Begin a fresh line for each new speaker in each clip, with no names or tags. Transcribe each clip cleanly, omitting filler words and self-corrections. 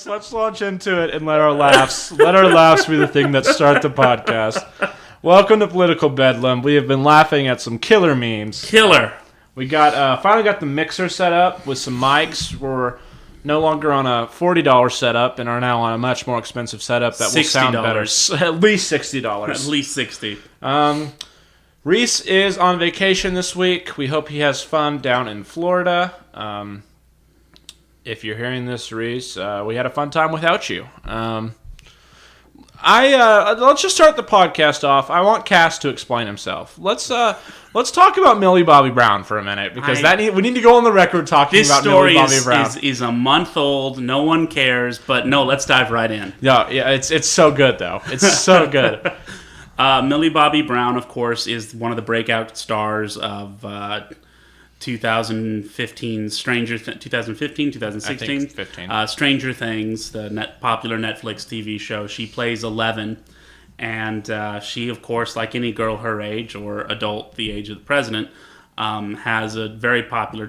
Let's launch into it and let our laughs be the thing that start the podcast. Welcome to Political Bedlam. We have been laughing at some killer memes. We got finally got the mixer set up with some mics. We're no longer on a $40 setup and are now on a much more expensive setup that will sound better. At least $60.
At least $60.
Reese is on vacation this week. We hope he has fun down in Florida. If you're hearing this, Reese, we had a fun time without you. Let's just start the podcast off. I want Cass to explain himself. Let's talk about Millie Bobby Brown for a minute because we need to go on the record talking about Millie Bobby Brown.
This story is a month old. No one cares, but no, let's dive right in.
Yeah, it's so good though. It's so good.
Millie Bobby Brown, of course, is one of the breakout stars of 2015, 2016,
I think 15.
Stranger Things, the popular Netflix TV show. She plays 11, and she, of course, like any girl her age or adult the age of the president, had a very popular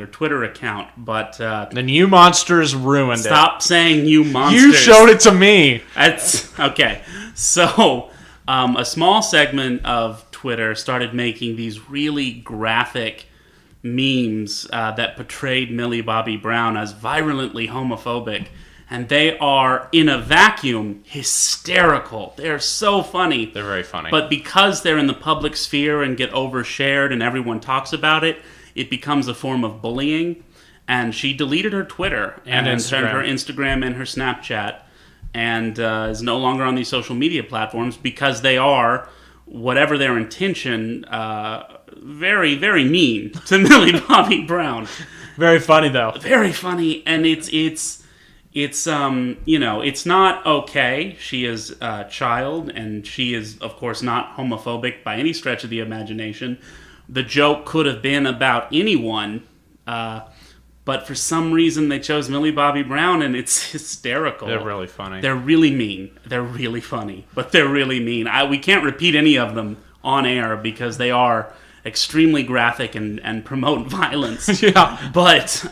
Twitter account. But
then you monsters ruined it.
Stop saying you monsters.
You showed it to me.
That's okay. So a small segment of Twitter started making these really graphic memes that portrayed Millie Bobby Brown as virulently homophobic, and they are, in a vacuum, hysterical. They're so funny.
They're very funny.
But because they're in the public sphere and get overshared and everyone talks about it, it becomes a form of bullying. And she deleted her Twitter and her Instagram and her Snapchat, and is no longer on these social media platforms because they are, whatever their intention, very, very mean to Millie Bobby Brown.
Very funny though.
Very funny, and it's not okay. She is a child, and she is, of course, not homophobic by any stretch of the imagination. The joke could have been about anyone, but for some reason they chose Millie Bobby Brown, and it's hysterical.
They're really funny.
They're really mean. They're really funny, but they're really mean. We can't repeat any of them on air because they are extremely graphic and promote violence.
Yeah.
But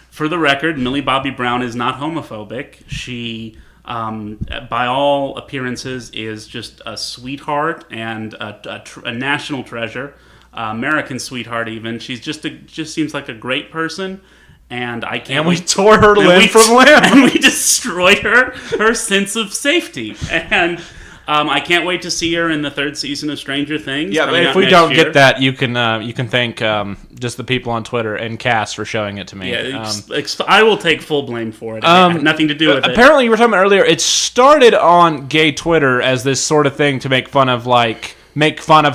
for the record, Millie Bobby Brown is not homophobic. She, by all appearances, is just a sweetheart and a national treasure. American sweetheart even. She's just seems like a great person, and I can't.
And we tore her limb from limb,
and we destroyed her sense of safety. And I can't wait to see her in the third season of Stranger Things.
Yeah, if we don't get that, you can thank just the people on Twitter and Cass for showing it to me.
Yeah, I will take full blame for it. It had nothing to do with it.
Apparently, you were talking about earlier. It started on gay Twitter as this sort of thing to make fun of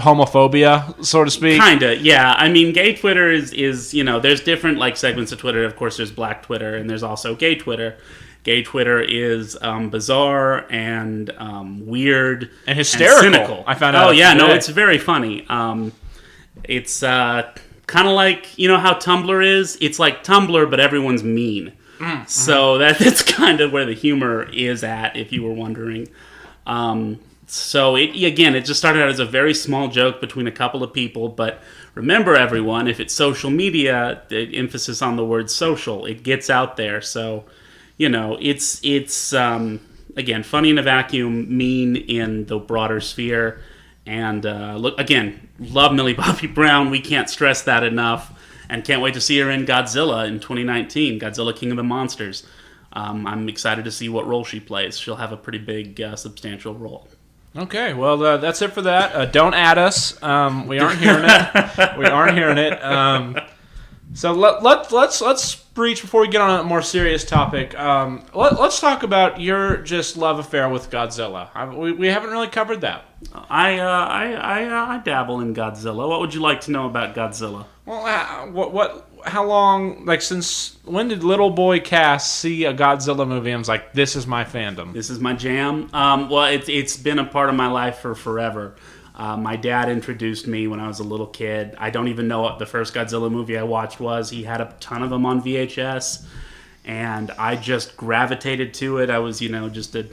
homophobia, so to speak.
Kinda, yeah. I mean, gay Twitter is there's different segments of Twitter. Of course, there's Black Twitter, and there's also gay Twitter. Gay Twitter is bizarre and weird
and hysterical.
And cynical.
I found out.
Oh yeah, no, it's very funny. It's kind of like how Tumblr is. It's like Tumblr, but everyone's mean. So that's kind of where the humor is at, if you were wondering. So it just started out as a very small joke between a couple of people, but remember everyone, if it's social media, the emphasis on the word social, it gets out there. So, it's again, funny in a vacuum, mean in the broader sphere. And love Millie Bobby Brown. We can't stress that enough. And can't wait to see her in Godzilla in 2019, Godzilla King of the Monsters. I'm excited to see what role she plays. She'll have a pretty big, substantial role.
Okay, well, that's it for that. Don't add us. We aren't hearing it. So let's breach before we get on a more serious topic. Let's talk about your just love affair with Godzilla. We haven't really covered that.
I dabble in Godzilla. What would you like to know about Godzilla?
Well, how long, since when did little boy Cass see a Godzilla movie and was like, this is my fandom?
This is my jam? Well, it's been a part of my life for forever. My dad introduced me when I was a little kid. I don't even know what the first Godzilla movie I watched was. He had a ton of them on VHS, and I just gravitated to it. I was, just a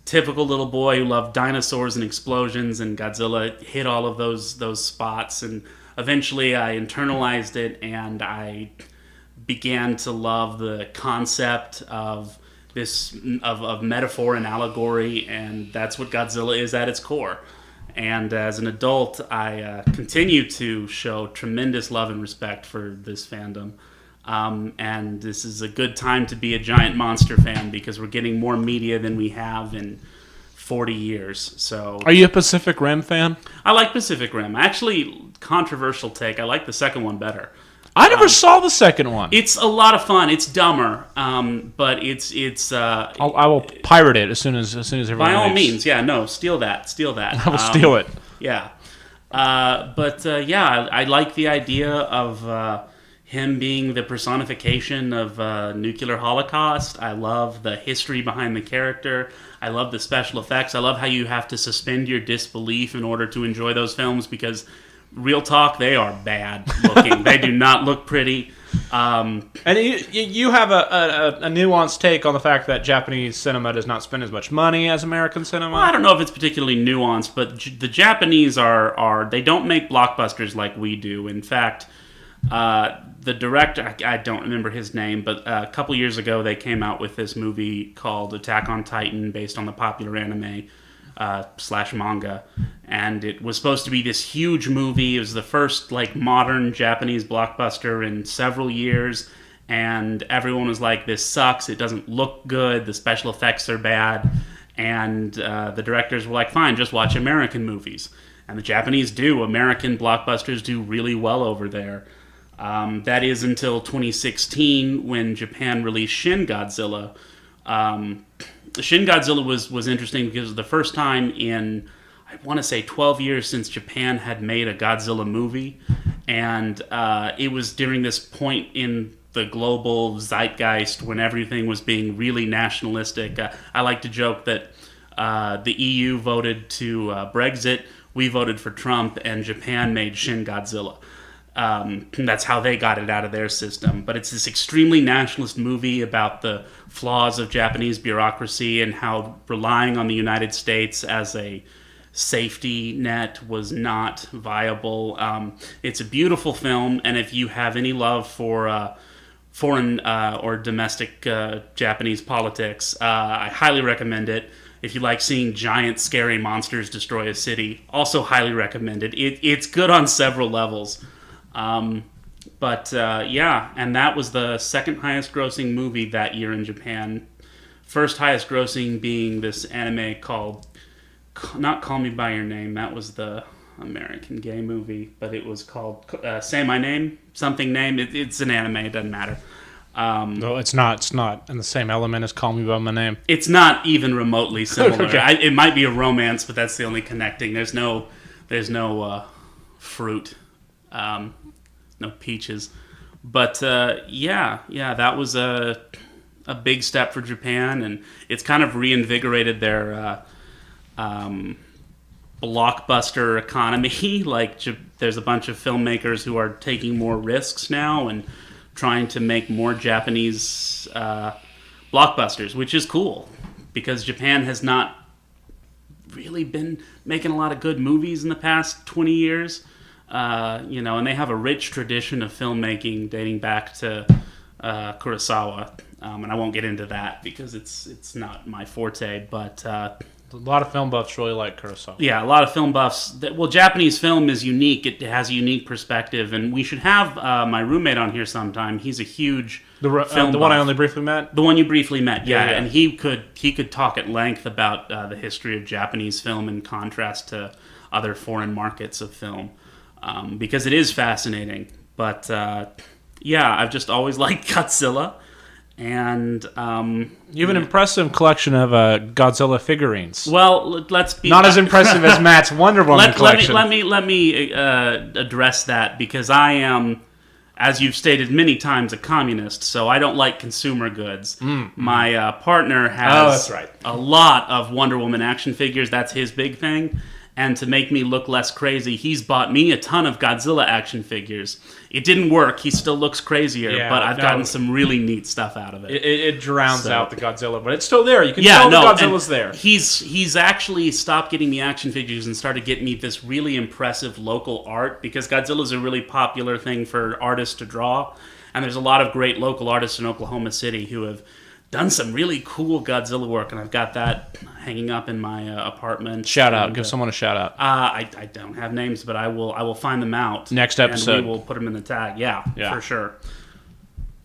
typical little boy who loved dinosaurs and explosions, and Godzilla hit all of those spots. And eventually I internalized it, and I began to love the concept of this of metaphor and allegory, and that's what Godzilla is at its core. And as an adult, I continue to show tremendous love and respect for this fandom. And this is a good time to be a giant monster fan because we're getting more media than we have in 40 years. So,
are you a Pacific Rim fan?
I like Pacific Rim. Actually, controversial take. I like the second one better.
I never saw the second one.
It's a lot of fun. It's dumber, but it's.
I will pirate it as soon as everyone.
By all means, yeah. No, steal that.
I will steal it.
Yeah, I like the idea of him being the personification of nuclear holocaust. I love the history behind the character. I love the special effects. I love how you have to suspend your disbelief in order to enjoy those films because. Real talk, they are bad looking. They do not look pretty.
And you have a nuanced take on the fact that Japanese cinema does not spend as much money as American cinema.
Well, I don't know if it's particularly nuanced, but the Japanese are they don't make blockbusters like we do. In fact, the director, I don't remember his name, but a couple years ago they came out with this movie called Attack on Titan based on the popular anime. / manga, and it was supposed to be this huge movie. It was the first modern Japanese blockbuster in several years, and everyone was like, "This sucks. It doesn't look good. The special effects are bad." And the directors were like, "Fine, just watch American movies." And the Japanese do. American blockbusters do really well over there. That is until 2016 when Japan released Shin Godzilla. Shin Godzilla was interesting because it was the first time in, I want to say, 12 years since Japan had made a Godzilla movie. And it was during this point in the global zeitgeist when everything was being really nationalistic. I like to joke that the EU voted to Brexit, we voted for Trump, and Japan made Shin Godzilla. That's how they got it out of their system. But it's this extremely nationalist movie about the flaws of Japanese bureaucracy and how relying on the United States as a safety net was not viable. It's a beautiful film, and if you have any love for foreign or domestic Japanese politics, I highly recommend it. If you like seeing giant, scary monsters destroy a city, also highly recommend it. It's good on several levels. And that was the second highest grossing movie that year in Japan. First highest grossing being this anime called, not Call Me By Your Name, that was the American gay movie, but it was called Say My Name, something name. It's an anime, it doesn't matter.
No, it's not in the same element as Call Me By My Name.
It's not even remotely similar.
Okay.
It might be a romance, but that's the only connecting. There's no fruit. No peaches. But that was a big step for Japan, and it's kind of reinvigorated their blockbuster economy. There's a bunch of filmmakers who are taking more risks now and trying to make more Japanese blockbusters, which is cool because Japan has not really been making a lot of good movies in the past 20 years. And they have a rich tradition of filmmaking dating back to Kurosawa, and I won't get into that because it's not my forte. But
a lot of film buffs really like Kurosawa.
Yeah, a lot of film buffs. Japanese film is unique. It has a unique perspective, and we should have my roommate on here sometime. He's a huge film buff.
One I only briefly met.
The one you briefly met, yeah.
Yeah.
And he could talk at length about the history of Japanese film in contrast to other foreign markets of film. Because it is fascinating. But, I've just always liked Godzilla. And
you have an impressive collection of Godzilla figurines.
Well, let's be...
Not as impressive as Matt's Wonder Woman collection.
Let me address that, because I am, as you've stated many times, a communist, so I don't like consumer goods. My partner has
that's right.
a lot of Wonder Woman action figures. That's his big thing. And to make me look less crazy, he's bought me a ton of Godzilla action figures. It didn't work. He still looks crazier, but I've gotten some really neat stuff out of it.
It drowns out the Godzilla, but it's still there. You can tell the Godzilla's there.
He's actually stopped getting me action figures and started getting me this really impressive local art, because Godzilla's a really popular thing for artists to draw. And there's a lot of great local artists in Oklahoma City who have done some really cool Godzilla work, and I've got that hanging up in my apartment.
Shout out. Give someone a shout out.
I don't have names, but I will find them out.
Next episode.
And we will put them in the tag. Yeah, for sure.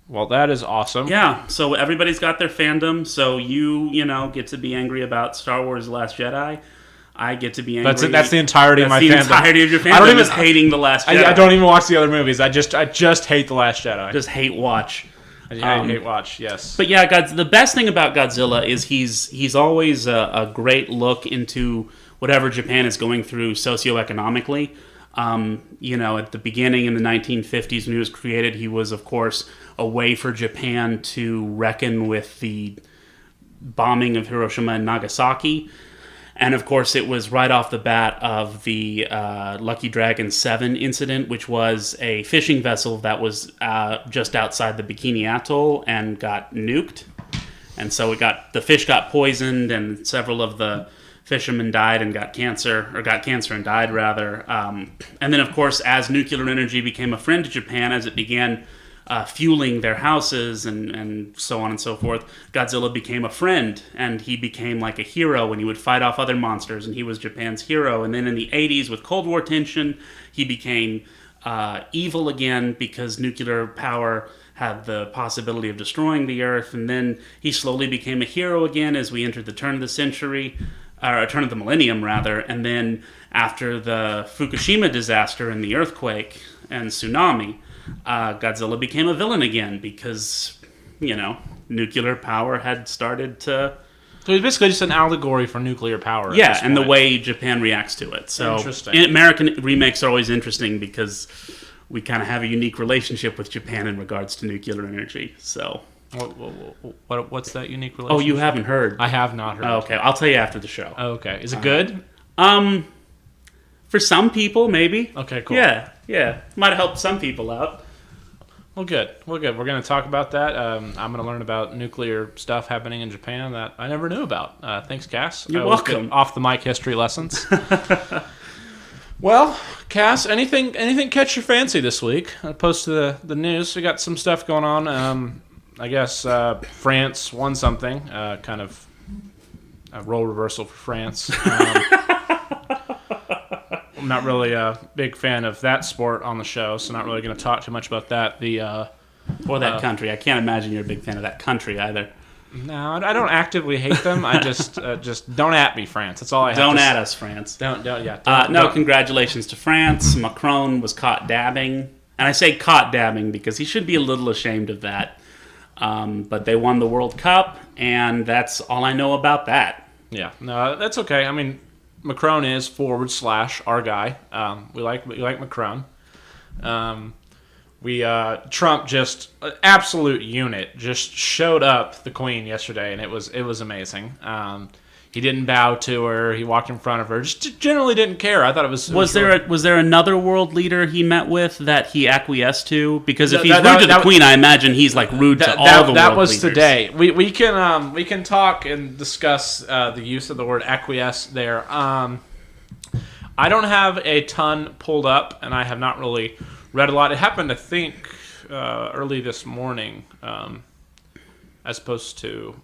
Well, that is awesome.
Yeah, so everybody's got their fandom. So you get to be angry about Star Wars The Last Jedi. I get to be angry.
That's the entirety of my fandom.
That's the entirety of your fandom. I don't even hating The Last Jedi.
I don't even watch the other movies. I just hate The Last Jedi.
Just hate watch.
I hate watch, yes.
But yeah, the best thing about Godzilla is he's always a great look into whatever Japan is going through socioeconomically. At the beginning in the 1950s when he was created, he was, of course, a way for Japan to reckon with the bombing of Hiroshima and Nagasaki. And, of course, it was right off the bat of the Lucky Dragon 7 incident, which was a fishing vessel that was just outside the Bikini Atoll and got nuked. And so the fish got poisoned, and several of the fishermen died and got cancer and died, rather. And then, of course, as nuclear energy became a friend to Japan, as it began fueling their houses and so on and so forth, Godzilla became a friend, and he became like a hero, and he would fight off other monsters, and he was Japan's hero. And then in the 80s, with Cold War tension, he became evil again, because nuclear power had the possibility of destroying the Earth. And then he slowly became a hero again as we entered the turn of the century, or turn of the millennium, rather. And then after the Fukushima disaster and the earthquake and tsunami, Godzilla became a villain again, because, nuclear power had started to...
So it's basically just an allegory for nuclear power.
Yeah, and the way Japan reacts to it. So
interesting.
American remakes are always interesting because we kind of have a unique relationship with Japan in regards to nuclear energy. So...
What's that unique relationship?
Oh, you haven't heard?
I have not heard.
Oh, okay, I'll tell you after the show.
Oh, okay. Is it good?
For some people, maybe.
Okay, cool.
Yeah. Might have helped some people out.
Well, good. We're going to talk about that. I'm going to learn about nuclear stuff happening in Japan that I never knew about. Thanks, Cass.
You're welcome.
Off the mic history lessons. Well, Cass, anything catch your fancy this week? Opposed to the news, we got some stuff going on. I guess France won something. Kind of a role reversal for France. I'm not really a big fan of that sport on the show, so not really going to talk too much about that.
Or that country. I can't imagine you're a big fan of that country either.
No, I don't actively hate them. I just don't at me, France. That's all I have.
Don't at us, France.
Don't.
Congratulations to France. Macron was caught dabbing, and I say caught dabbing because he should be a little ashamed of that. But they won the World Cup, and that's all I know about that.
Yeah, no, that's okay. I mean, Macron is / our guy. We like Macron. Trump just absolute unit just showed up the Queen yesterday, and it was amazing. He didn't bow to her. He walked in front of her. Just generally didn't care. I thought it was.
Was there another world leader he met with that he acquiesced to? Because if he's rude to the Queen, I imagine he's like rude to all the world leaders.
That was today. We can talk and discuss the use of the word acquiesce there. I don't have a ton pulled up, and I have not really read a lot. It happened, I think, early this morning, as opposed to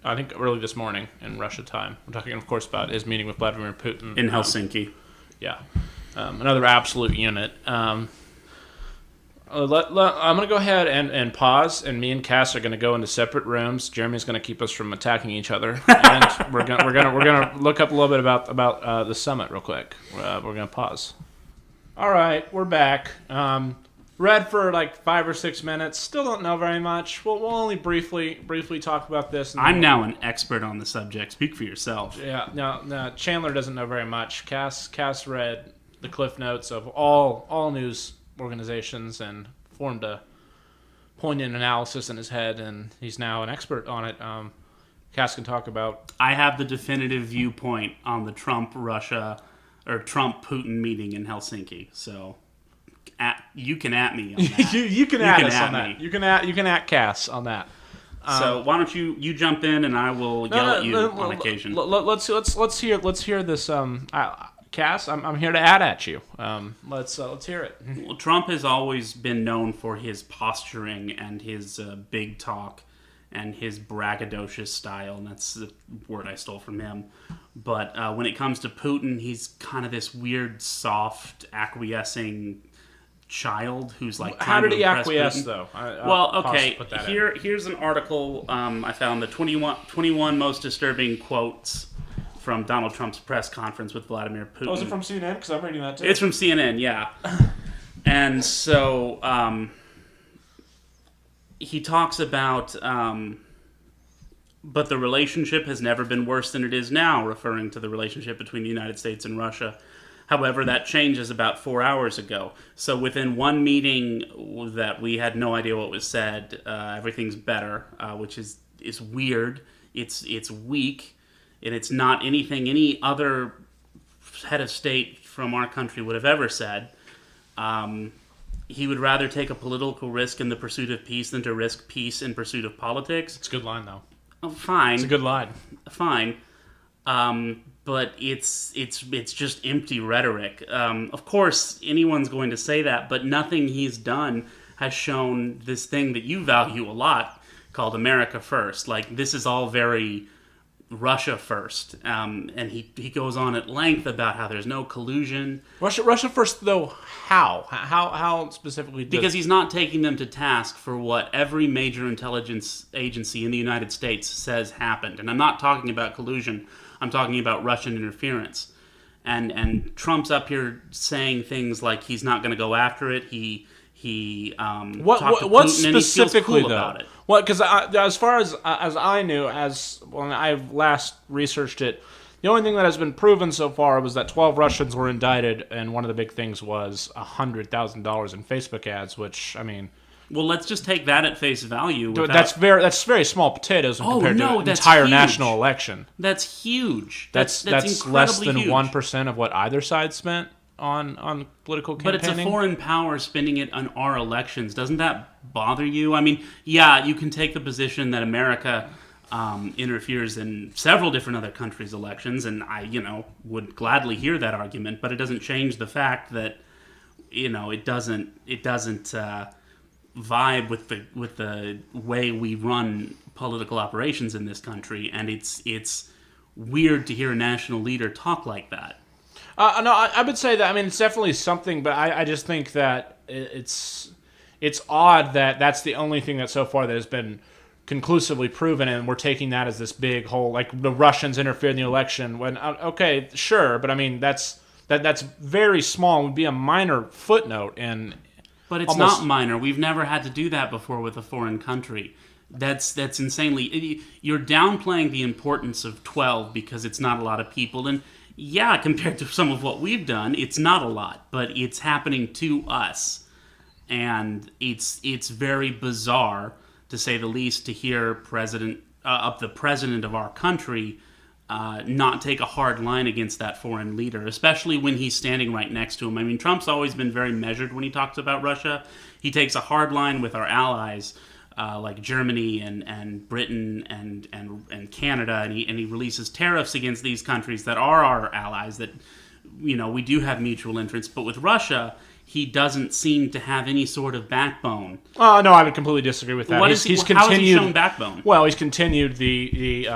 I think early this morning in Russia time. We're talking, of course, about his meeting with Vladimir Putin.
In Helsinki.
Yeah. Another absolute unit. I'm going to go ahead and pause, and me and Cass are going to go into separate rooms. Jeremy's going to keep us from attacking each other. And we're going to look up a little bit about the summit real quick. We're going to pause. All right, we're back. Read for like 5 or 6 minutes. Still don't know very much. We'll only briefly talk about this.
I'm now an expert on the subject. Speak for yourself.
Yeah. No. Chandler doesn't know very much. Cass read the cliff notes of all news organizations and formed a poignant analysis in his head, and he's now an expert on it. Cass can talk about.
I have the definitive viewpoint on the Trump-Russia or Trump-Putin meeting in Helsinki. So you can at me on that.
you can at us on that. You can at Cass on that.
So why don't you jump in and I will yell at you on occasion.
Let's hear this. Cass, I'm here to add at you. Let's hear it.
Well, Trump has always been known for his posturing and his big talk and his braggadocious style, and that's the word I stole from him. But when it comes to Putin, he's kind of this weird, soft, acquiescing child who's like.
How did he acquiesce,
Putin.
though?
Here's an article I found: the 21 most disturbing quotes from Donald Trump's press conference with Vladimir Putin.
Oh, is it from CNN? Because I'm reading that too.
It's from CNN, yeah. And so he talks about, but the relationship has never been worse than it is now, referring to the relationship between the United States and Russia. However, that changes about 4 hours ago. So within one meeting that we had no idea what was said, everything's better, which is weird. It's weak. And it's not anything any other head of state from our country would have ever said. He would rather take a political risk in the pursuit of peace than to risk peace in pursuit of politics.
It's a good line, though.
Oh, fine.
It's a good line.
Fine. But it's just empty rhetoric. Of course, anyone's going to say that, but nothing he's done has shown this thing that you value a lot called America First. Like, this is all very Russia first, and he goes on at length about how there's no collusion.
Russia first, though. How specifically?
Because he's not taking them to task for what every major intelligence agency in the United States says happened. And I'm not talking about collusion. I'm talking about Russian interference. And Trump's up here saying things like he's not going to go after it. He talked to Putin and he feels cool about it.
What? Because as far as I knew, when I last researched it, the only thing that has been proven so far was that 12 Russians were indicted, and one of the big things was $100,000 in Facebook ads. Which, I mean,
well, let's just take that at face value.
That's very small potatoes compared to an entire national election.
That's huge.
That's less than 1% of what either side spent on political campaigning.
But it's a foreign power spending it on our elections. Doesn't that bother you? I mean, yeah, you can take the position that America interferes in several different other countries' elections, and I, would gladly hear that argument. But it doesn't change the fact that, it doesn't vibe with the way we run political operations in this country, and it's weird to hear a national leader talk like that.
No, I would say that. I mean, it's definitely something, but I just think that it's odd that that's the only thing that so far that has been conclusively proven, and we're taking that as this big whole, like the Russians interfered in the election. When okay, sure, but I mean that's very small. It would be a minor footnote,
but it's not minor. We've never had to do that before with a foreign country. That's insanely. You're downplaying the importance of 12 because it's not a lot of people, and yeah, compared to some of what we've done, it's not a lot, but it's happening to us, and it's very bizarre, to say the least, to hear the president of our country not take a hard line against that foreign leader, especially when he's standing right next to him. I mean, Trump's always been very measured when he talks about Russia. He takes a hard line with our allies, like Germany and Britain and Canada, and he releases tariffs against these countries that are our allies, that we do have mutual interests. But with Russia, he doesn't seem to have any sort of backbone.
Oh no, I would completely disagree with that.
How has he shown backbone?
Well, he's continued the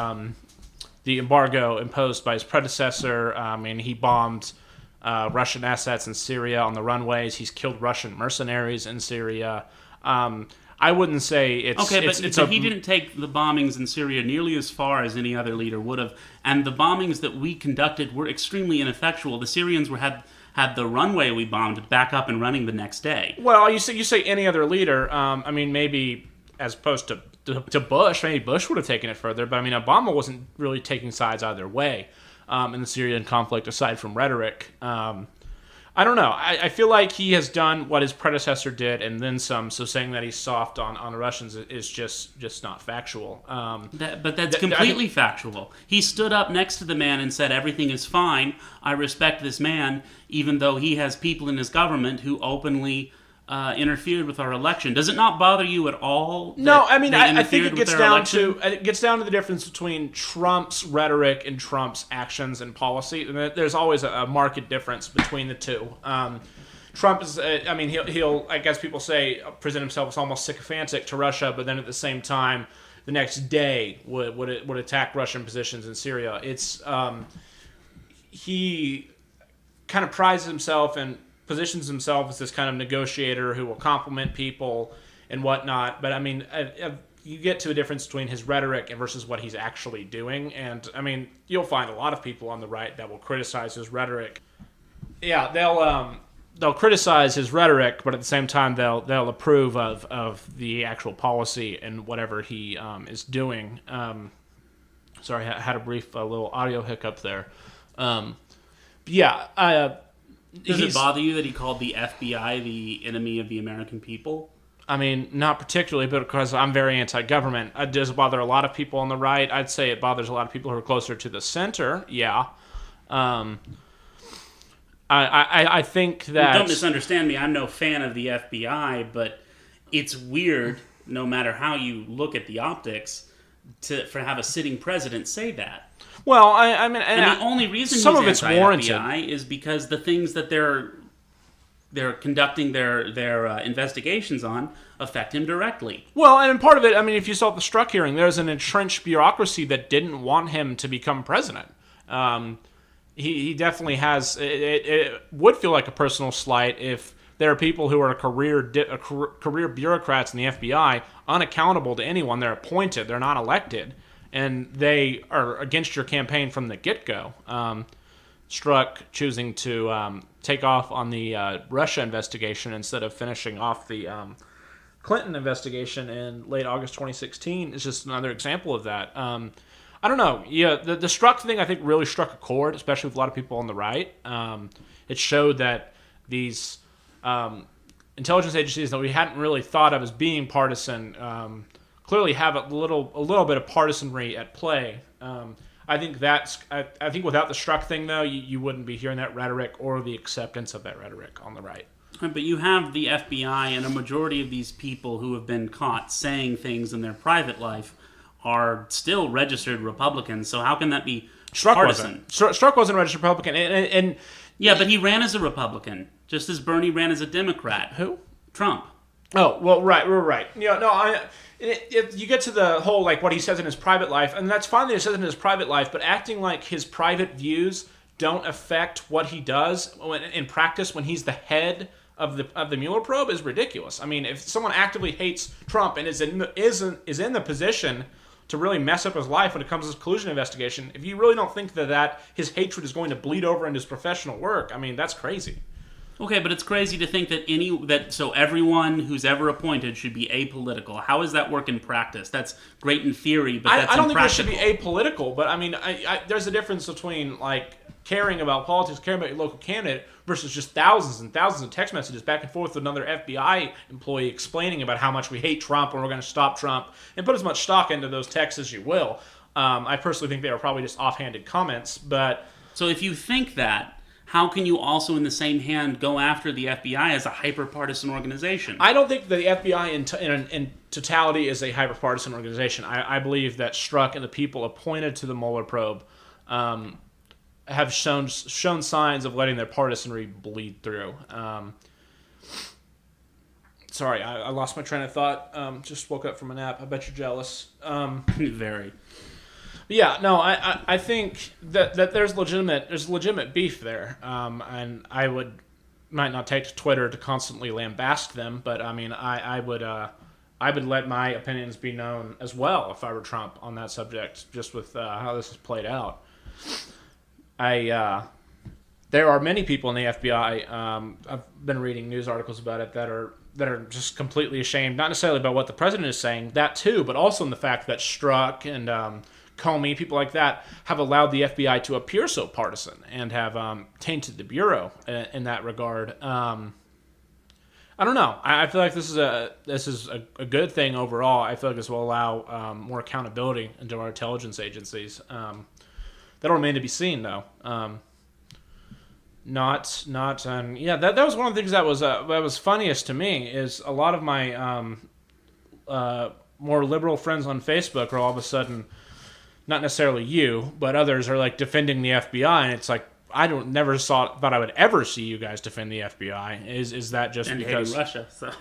embargo imposed by his predecessor. And he bombed Russian assets in Syria on the runways. He's killed Russian mercenaries in Syria. I wouldn't say it's...
Okay, but he didn't take the bombings in Syria nearly as far as any other leader would have. And the bombings that we conducted were extremely ineffectual. The Syrians had the runway we bombed back up and running the next day.
Well, you say any other leader. I mean, maybe as opposed to Bush, maybe Bush would have taken it further. But I mean, Obama wasn't really taking sides either way in the Syrian conflict, aside from rhetoric. I don't know. I feel like he has done what his predecessor did and then some. So saying that he's soft on the Russians is just not factual.
But that's completely factual. He stood up next to the man and said, everything is fine. I respect this man, even though he has people in his government who openly interfered with our election. Does it not bother you at all?
No, I mean, I think it gets down to the difference between Trump's rhetoric and Trump's actions and policy. There's always a marked difference between the two. Trump is, he'll, I guess people say, present himself as almost sycophantic to Russia, but then at the same time, the next day would attack Russian positions in Syria. He kind of prides himself and positions himself as this kind of negotiator who will compliment people and whatnot. But I mean, you get to a difference between his rhetoric and versus what he's actually doing. And I mean, you'll find a lot of people on the right that will criticize his rhetoric. Yeah, they'll criticize his rhetoric, but at the same time they'll approve of the actual policy and whatever he is doing. Sorry, I had a little audio hiccup there.
Does it bother you that he called the FBI the enemy of the American people?
I mean, not particularly, but because I'm very anti-government. It does bother a lot of people on the right. I'd say it bothers a lot of people who are closer to the center. Yeah. I think that...
Don't misunderstand me. I'm no fan of the FBI, but it's weird, no matter how you look at the optics, for have a sitting president say that.
Well, I mean,
and the only reason
some
he's
of it's warranted
FBI is because the things that they're conducting their investigations on affect him directly.
Well, and part of it, I mean, if you saw the Strzok hearing, there's an entrenched bureaucracy that didn't want him to become president. He definitely has. It would feel like a personal slight if there are people who are career bureaucrats in the FBI, unaccountable to anyone. They're appointed. They're not elected. And they are against your campaign from the get-go. Strzok choosing to take off on the Russia investigation instead of finishing off the Clinton investigation in late August 2016 is just another example of that. I don't know. Yeah, the Strzok thing I think really struck a chord, especially with a lot of people on the right. It showed that these intelligence agencies that we hadn't really thought of as being partisan clearly have a little bit of partisanry at play. I think without the Strzok thing, though, you wouldn't be hearing that rhetoric or the acceptance of that rhetoric on the right.
But you have the FBI, and a majority of these people who have been caught saying things in their private life are still registered Republicans. So how can that be partisan?
Strzok wasn't a registered Republican, and
yeah, but he ran as a Republican, just as Bernie ran as a Democrat.
Who?
Trump.
Oh, well, right. Yeah, no, if you get to the whole, like, what he says in his private life, and that's fine that he says it in his private life, but acting like his private views don't affect what he does in practice when he's the head of the Mueller probe is ridiculous. I mean, if someone actively hates Trump and is in the position to really mess up his life when it comes to this collusion investigation, if you really don't think that his hatred is going to bleed over into his professional work, I mean, that's crazy.
Okay, but it's crazy to think that so everyone who's ever appointed should be apolitical. How does that work in practice? That's great in theory, but that's
I don't
impractical.
think it should be apolitical, but I mean, there's a difference between like caring about politics, caring about your local candidate, versus just thousands and thousands of text messages back and forth with another FBI employee explaining about how much we hate Trump and we're going to stop Trump, and put as much stock into those texts as you will. I personally think they are probably just offhanded comments, but...
So if you think that, how can you also, in the same hand, go after the FBI as a hyper-partisan organization?
I don't think the FBI in totality is a hyper-partisan organization. I believe that Strzok and the people appointed to the Mueller probe have shown signs of letting their partisanry bleed through. Sorry, I lost my train of thought. Just woke up from a nap. I bet you're jealous.
Very.
Yeah, no, I think that there's legitimate beef there, and I might not take to Twitter to constantly lambast them, but I mean, I would let my opinions be known as well if I were Trump on that subject, just with how this has played out. There are many people in the FBI. I've been reading news articles about it that are just completely ashamed, not necessarily about what the president is saying, that too, but also in the fact that Strzok and Comey, people like that, have allowed the FBI to appear so partisan and have tainted the Bureau in that regard. I don't know. I feel like this is a good thing overall. I feel like this will allow more accountability into our intelligence agencies. That'll remain to be seen, though. That was one of the things that was funniest to me is a lot of my more liberal friends on Facebook are all of a sudden, not necessarily you, but others are like defending the FBI, and it's like never thought I would ever see you guys defend the FBI. Is that just
and
because
Russia? So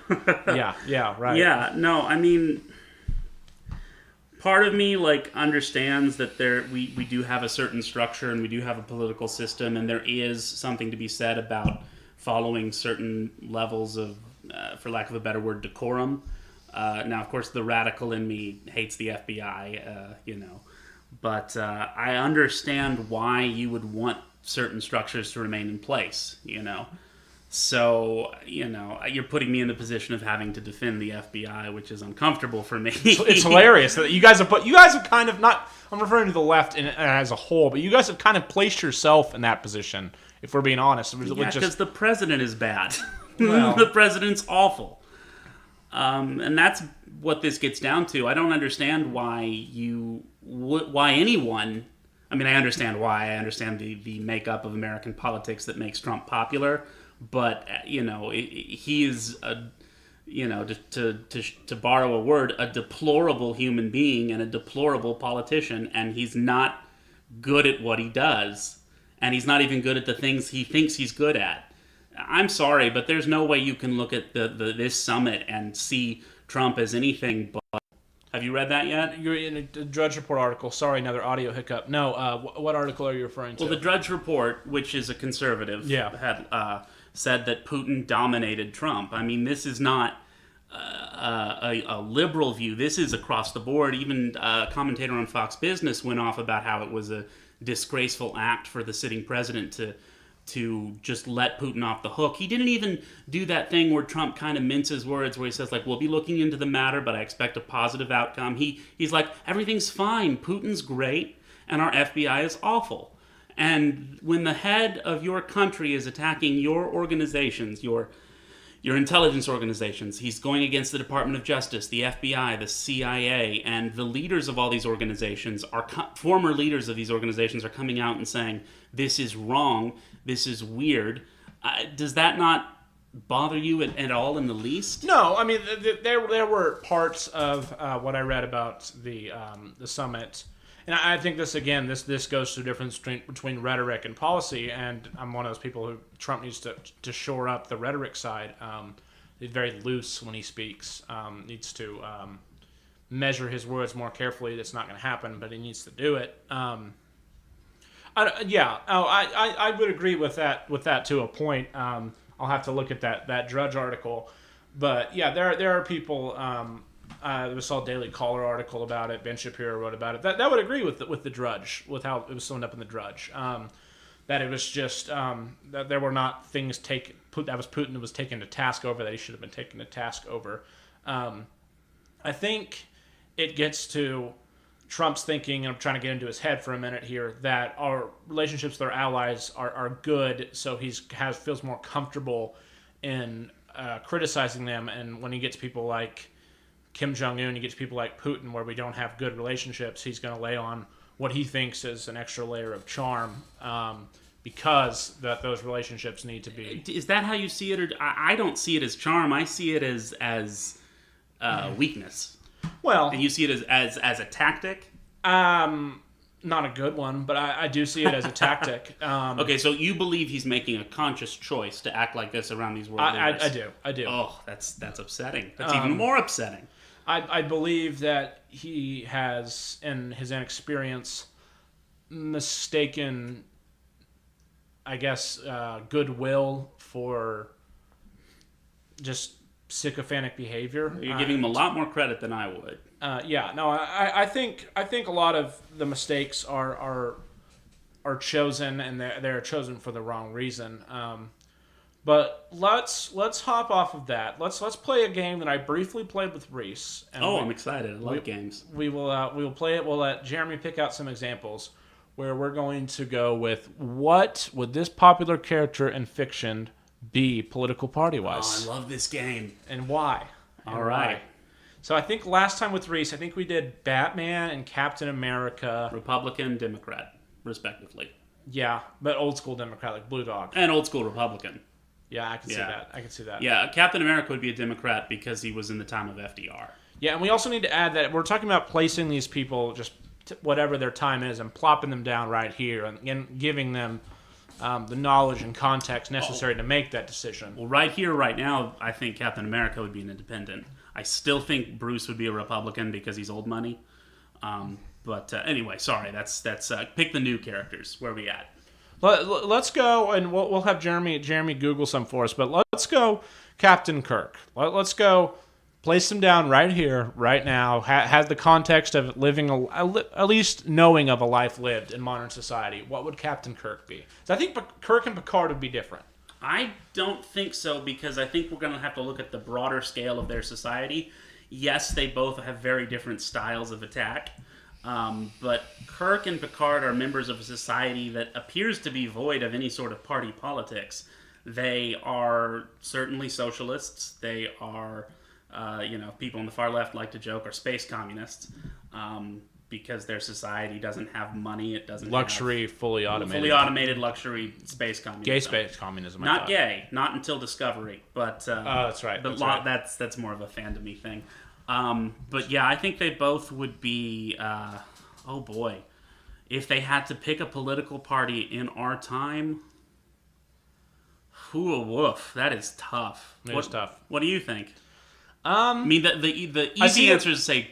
yeah, right.
Yeah, no, I mean, part of me like understands that we do have a certain structure and we do have a political system, and there is something to be said about following certain levels of, for lack of a better word, decorum. Now, of course, the radical in me hates the FBI, but I understand why you would want certain structures to remain in place, So, you're putting me in the position of having to defend the FBI, which is uncomfortable for me.
It's hilarious that you guys have kind of not, I'm referring to the left as a whole, but you guys have kind of placed yourself in that position, if we're being honest.
Yeah, because the president is bad.
Well,
the president's awful. And that's what this gets down to. I don't understand why anyone... I mean, I understand why. I understand the makeup of American politics that makes Trump popular. But, he is, to borrow a word, a deplorable human being and a deplorable politician. And he's not good at what he does. And he's not even good at the things he thinks he's good at. I'm sorry, but there's no way you can look at this summit and see Trump as anything but... Have you read that yet?
You're in a Drudge Report article. Sorry, another audio hiccup. No, what article are you referring to?
Well, the Drudge Report, which is a conservative, had said that Putin dominated Trump. I mean, this is not a liberal view. This is across the board. Even a commentator on Fox Business went off about how it was a disgraceful act for the sitting president to just let Putin off the hook. He didn't even do that thing where Trump kind of minces words, where he says, like, we'll be looking into the matter, but I expect a positive outcome. He's like, everything's fine. Putin's great, and our FBI is awful. And when the head of your country is attacking your organizations, your intelligence organizations, he's going against the Department of Justice, the FBI, the CIA, and the leaders of all these organizations, former leaders of these organizations are coming out and saying, this is wrong, this is weird. Does that not bother you at all in the least?
No, I mean, there were parts of what I read about the summit. And I think this goes to the difference between rhetoric and policy, and I'm one of those people who Trump needs to shore up the rhetoric side. He's very loose when he speaks. Needs to measure his words more carefully. That's not going to happen, but he needs to do it. I would agree with that to a point. I'll have to look at that Drudge article. But yeah, there are people... we saw a Daily Caller article about it. Ben Shapiro wrote about it. That would agree with the Drudge, with how it was summed up in the Drudge. That it was just that there were not things that was Putin was taken to task over that he should have been taken to task over. I think it gets to Trump's thinking, and I'm trying to get into his head for a minute here, that our relationships with our allies are good, so he feels more comfortable in criticizing them. And when he gets people like Kim Jong-un, he gets people like Putin, where we don't have good relationships, he's going to lay on what he thinks is an extra layer of charm, because those relationships need to be...
Is that how you see it? Or I don't see it as charm. I see it as weakness.
Well...
And you see it as a tactic?
Not a good one, but I do see it as a tactic.
Okay, so you believe he's making a conscious choice to act like this around these world leaders?
I do.
Oh, that's upsetting. That's even more upsetting.
I believe that he has, in his inexperience, mistaken, I guess, goodwill for just sycophantic behavior.
You're giving him a lot more credit than I would.
I think a lot of the mistakes are chosen, and they're chosen for the wrong reason. But let's hop off of that. Let's play a game that I briefly played with Reese.
And I'm excited. I love games.
We will play it. We'll let Jeremy pick out some examples where we're going to go with what would this popular character in fiction be political party-wise.
Oh, I love this game.
And why?
All right.
So I think last time with Reese, I think we did Batman and Captain America.
Republican, Democrat, respectively.
Yeah, but old school Democrat, like Blue Dog.
And old school Republican.
Yeah, I can see that.
Yeah, Captain America would be a Democrat because he was in the time of FDR.
Yeah, and we also need to add that we're talking about placing these people, just whatever their time is, and plopping them down right here and giving them the knowledge and context necessary to make that decision.
Well, right here, right now, I think Captain America would be an independent. I still think Bruce would be a Republican because he's old money. But anyway, sorry, that's pick the new characters. Where are we at?
Let's go, and we'll have Jeremy Google some for us, but let's go Captain Kirk. Let's go place him down right here, right now, has the context of living, at least knowing of a life lived in modern society. What would Captain Kirk be? So I think Kirk and Picard would be different.
I don't think so, because I think we're going to have to look at the broader scale of their society. Yes, they both have very different styles of attack, but Kirk and Picard are members of a society that appears to be void of any sort of party politics. They are certainly socialists. They are, people on the far left like to joke, are space communists. Because their society doesn't have money, it doesn't
have fully
automated luxury space communism.
Gay space communism.
Not gay, not until Discovery, but
that's right.
That's more of a fandom-y thing. But yeah, I think they both would be. Oh boy, if they had to pick a political party in our time, woof, that is tough.
It's tough.
What do you think? I mean, the easy answer is to say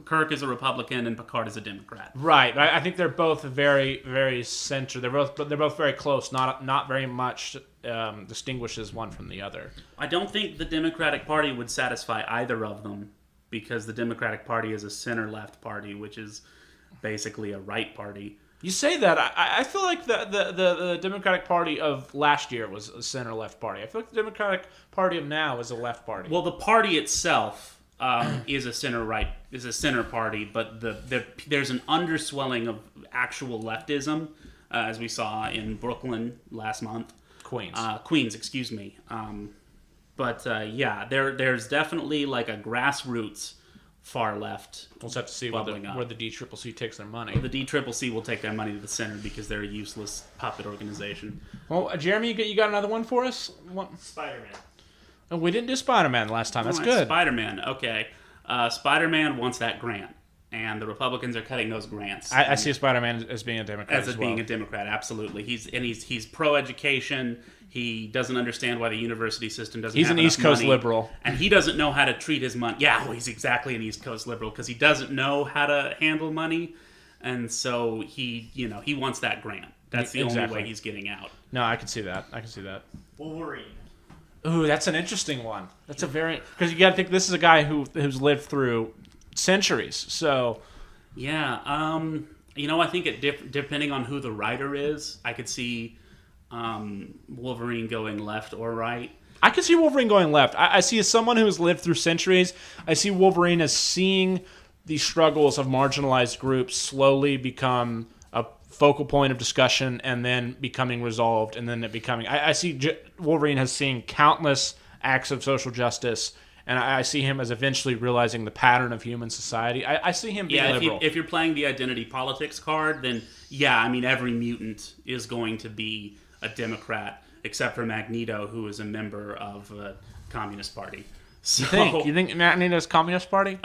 Kirk is a Republican and Picard is a Democrat.
Right. I think they're both very, very center. They're both very close. Not very much distinguishes one from the other.
I don't think the Democratic Party would satisfy either of them, because the Democratic Party is a center-left party, which is basically a right party.
You say that. I feel like the Democratic Party of last year was a center-left party. I feel like the Democratic Party of now is a left party.
Well, the party itself is a center party, but there's an underswelling of actual leftism, as we saw in Brooklyn last month. Queens, excuse me. There's definitely like a grassroots far left.
We'll just have to see where the DCCC takes their money.
The DCCC will take that money to the center because they're a useless puppet organization.
Well, Jeremy, you got another one for us?
Spider-Man.
Oh, we didn't do Spider-Man last time. That's good.
Spider-Man, okay. Spider-Man wants that grant, and the Republicans are cutting those grants.
I see Spider-Man as being a Democrat
being a Democrat, absolutely. He's pro-education. He doesn't understand why the university system doesn't have enough money.
He's an East Coast liberal.
And he doesn't know how to treat his money. Yeah, well, he's exactly an East Coast liberal, because he doesn't know how to handle money, and so he wants that grant. That's the only way he's getting out.
No, I can see that.
Wolverine.
Ooh, that's an interesting one. That's because you got to think this is a guy who's lived through centuries. So,
yeah, I think depending on who the writer is, I could see Wolverine going left or right.
I could see Wolverine going left. I see as someone who has lived through centuries, I see Wolverine as seeing the struggles of marginalized groups slowly become a focal point of discussion and then becoming resolved, and then it becoming... I see Wolverine has seen countless acts of social justice, and I see him as eventually realizing the pattern of human society. I see him being liberal.
If you're playing the identity politics card, then every mutant is going to be a Democrat, except for Magneto, who is a member of a Communist Party. So,
you think Magneto's Communist Party?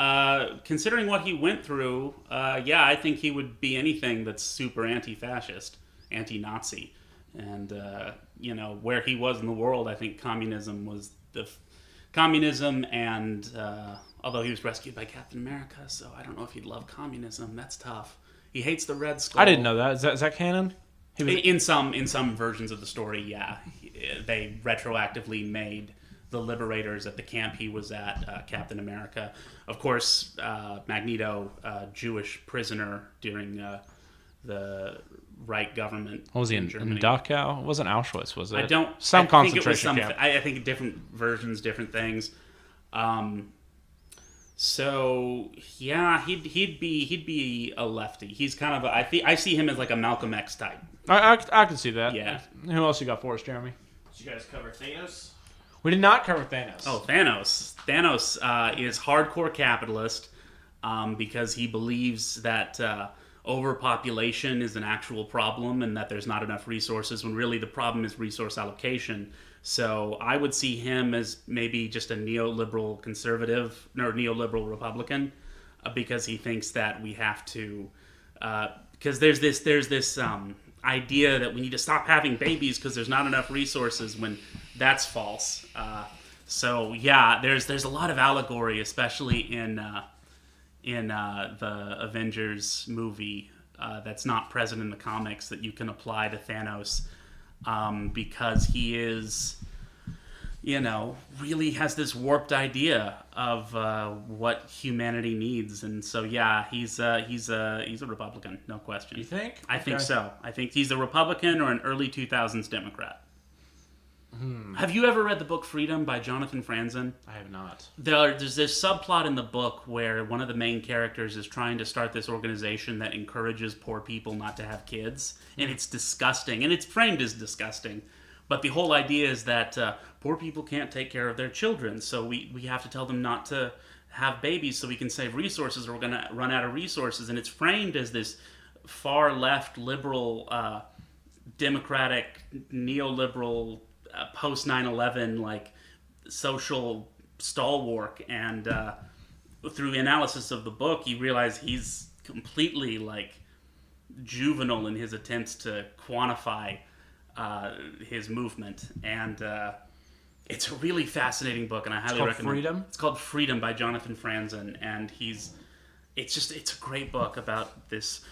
Considering what he went through, I think he would be anything that's super anti-fascist, anti-Nazi. And, where he was in the world, I think communism was communism, and although he was rescued by Captain America, so I don't know if he'd love communism. That's tough. He hates the Red Skull.
I didn't know that. Is that canon?
In some versions of the story, yeah. They retroactively made the liberators at the camp he was at Captain America. Of course, Magneto, Jewish prisoner during the right government.
What was he in
Germany.
Dachau? It wasn't Auschwitz, was it?
I don't.
Some
I
concentration
think it was
camp.
I think different versions, different things. So yeah, he'd be a lefty. He's kind of I see him as like a Malcolm X type.
I can see that.
Yeah.
Who else you got for us, Jeremy?
Did you guys cover Thanos?
We did not cover Thanos.
Oh, Thanos. Thanos is hardcore capitalist because he believes that overpopulation is an actual problem and that there's not enough resources when really the problem is resource allocation. So I would see him as maybe just a neoliberal conservative or neoliberal Republican because he thinks that we have to because there's this idea that we need to stop having babies because there's not enough resources when that's false. So yeah, there's a lot of allegory, especially in the Avengers movie that's not present in the comics that you can apply to Thanos because he is, really has this warped idea of what humanity needs, and so yeah, he's a Republican, no question.
You think?
I think so. I think he's a Republican or an early 2000s Democrat. Have you ever read the book Freedom by Jonathan Franzen?
I have not.
There's this subplot in the book where one of the main characters is trying to start this organization that encourages poor people not to have kids. And it's disgusting. And it's framed as disgusting. But the whole idea is that poor people can't take care of their children. So we have to tell them not to have babies so we can save resources or we're going to run out of resources. And it's framed as this far left, liberal, democratic, neoliberal, post 9/11 like social stalwart, and through the analysis of the book you realize he's completely like juvenile in his attempts to quantify his movement, and it's a really fascinating book and I highly recommend
Freedom?
It's called Freedom by Jonathan Franzen, and it's a great book about this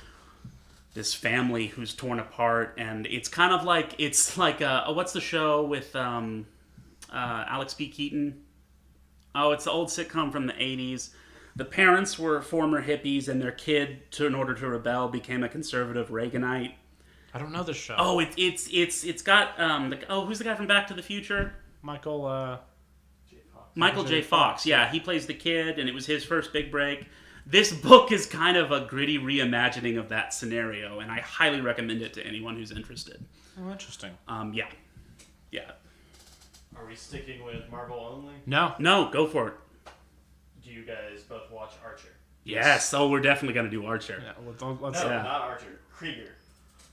family who's torn apart, and it's kind of like what's the show with Alex P. Keaton? Oh, it's the old sitcom from the 80s. The parents were former hippies, and their kid, in order to rebel, became a conservative Reaganite.
I don't know this show.
Oh, it's got who's the guy from Back to the Future?
Michael
J. Fox. Yeah, he plays the kid, and it was his first big break. This book is kind of a gritty reimagining of that scenario, and I highly recommend it to anyone who's interested.
Oh, interesting.
Yeah.
Are we sticking with Marvel only?
No, go for it.
Do you guys both watch Archer?
Yes. Oh, we're definitely gonna do Archer.
Yeah,
No,
Yeah.
not Archer. Krieger.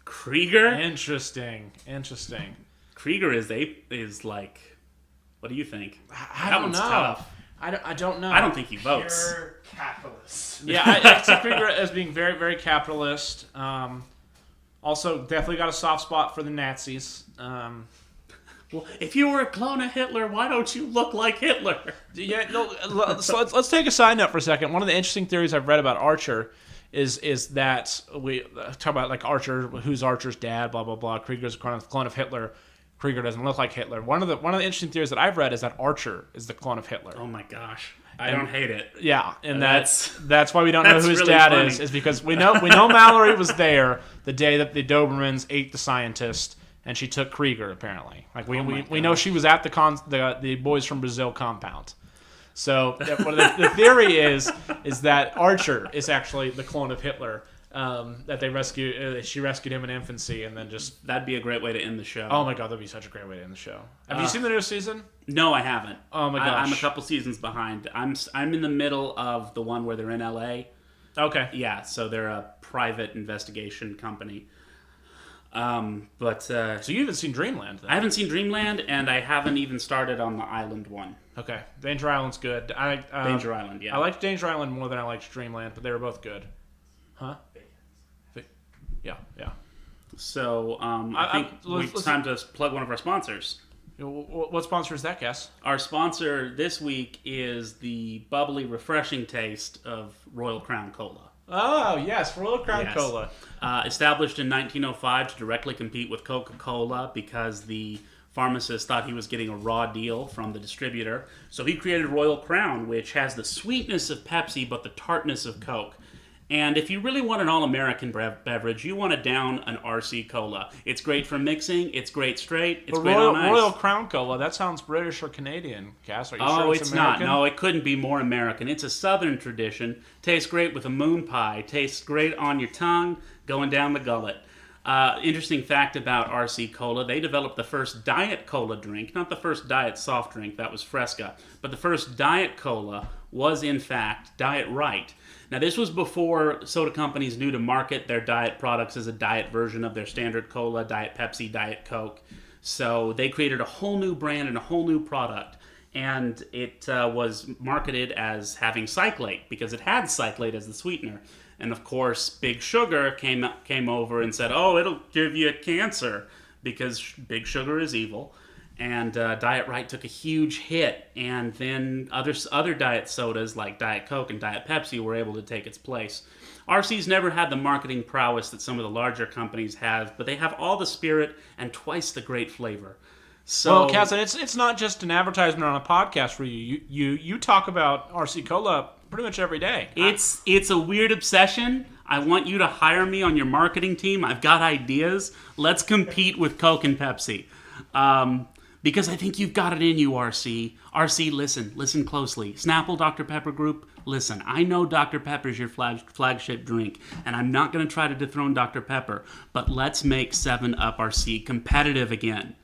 Krieger.
Interesting.
Krieger is like. What do you think?
I
That
don't
one's
know.
tough.
I don't know.
I don't think he votes.
Pure capitalist.
Yeah, I see Krieger as being very, very capitalist. Also, definitely got a soft spot for the Nazis.
Well, if you were a clone of Hitler, why don't you look like Hitler?
Yeah, no. Let's take a side note for a second. One of the interesting theories I've read about Archer is that we talk about like Archer, who's Archer's dad, blah blah blah. Krieger's a clone of Hitler. Krieger doesn't look like Hitler. One of the interesting theories that I've read is that Archer is the clone of Hitler.
Oh my gosh, I don't hate it.
Yeah, and that's why we don't know
that's
who his
really
dad
funny.
is because we know Mallory was there the day that the Dobermans ate the scientist, and she took Krieger apparently. Like we know she was at the Boys from Brazil compound. So the theory is that Archer is actually the clone of Hitler. That they rescued, she rescued him in infancy, and then just
That'd be a great way to end the show.
oh my god, that'd be such a great way to end the show. Have you seen the new season?
No, I haven't.
Oh my gosh,
I'm a couple seasons behind. I'm in the middle of the one where they're in LA.
Okay,
Yeah, so they're a private investigation company.
so you haven't seen Dreamland then?
I haven't seen Dreamland, and I haven't even started on the Island one.
Okay, Danger Island's good.
Danger Island, yeah.
I liked Danger Island more than I liked Dreamland, but they were both good. Huh? Yeah.
So I think it's time to plug one of our sponsors.
What sponsor is that, Cass?
Our sponsor this week is the bubbly, refreshing taste of Royal Crown Cola.
Oh, yes, Royal Crown
Yes.
Cola.
Established in 1905 to directly compete with Coca-Cola because the pharmacist thought he was getting a raw deal from the distributor. So he created Royal Crown, which has the sweetness of Pepsi but the tartness of Coke. And if you really want an all-American beverage, you want to down an RC Cola. It's great for mixing. It's great straight. It's great on ice.
Royal Crown Cola, that sounds British or Canadian, Cass. Are you sure it's American?
Not. No, it couldn't be more American. It's a Southern tradition. Tastes great with a moon pie. Tastes great on your tongue, going down the gullet. Interesting fact about RC Cola, they developed the first Diet Cola drink, not the first Diet soft drink, that was Fresca, but the first Diet Cola was, in fact, Diet Right. Now, this was before soda companies knew to market their diet products as a diet version of their standard cola, Diet Pepsi, Diet Coke. So they created a whole new brand and a whole new product. And it was marketed as having cyclate because it had cyclate as the sweetener. And of course, Big Sugar came over and said, "Oh, it'll give you cancer because Big Sugar is evil." And Diet Right took a huge hit, and then other diet sodas like Diet Coke and Diet Pepsi were able to take its place. RC's never had the marketing prowess that some of the larger companies have, but they have all the spirit and twice the great flavor. So,
well, Cass, it's not just an advertisement on a podcast for you. You talk about RC Cola pretty much every day.
It's a weird obsession. I want you to hire me on your marketing team. I've got ideas. Let's compete with Coke and Pepsi. Because I think you've got it in you, RC. RC, listen closely. Snapple, Dr. Pepper Group, listen. I know Dr. Pepper's your flagship drink, and I'm not going to try to dethrone Dr. Pepper, but let's make 7-Up RC competitive again.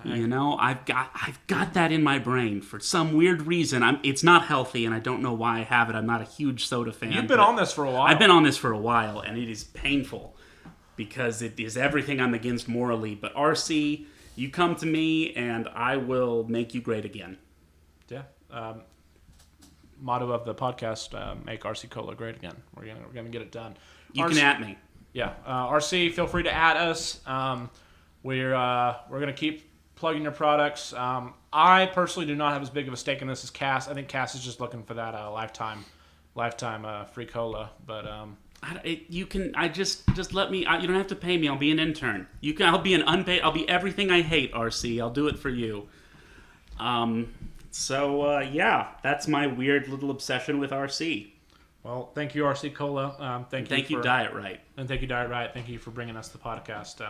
You know, I've got that in my brain for some weird reason. It's not healthy, and I don't know why I have it. I'm not a huge soda fan.
You've been on this for a while.
I've been on this for a while, and it is painful because it is everything I'm against morally. But RC, you come to me, and I will make you great again.
Yeah. Motto of the podcast: make RC Cola great again. We're gonna get it done.
You can at me.
Yeah. RC, feel free to at us. We're gonna keep plugging your products. I personally do not have as big of a stake in this as Cass. I think Cass is just looking for that lifetime free cola. But
you can. Just let me. You don't have to pay me. I'll be an intern. You can. I'll be an unpaid. I'll be everything I hate. RC. I'll do it for you. Yeah, that's my weird little obsession with RC.
Well, thank you, RC Cola. Thank you,
Diet Right.
And thank you, Diet Right. Thank you for bringing us the podcast.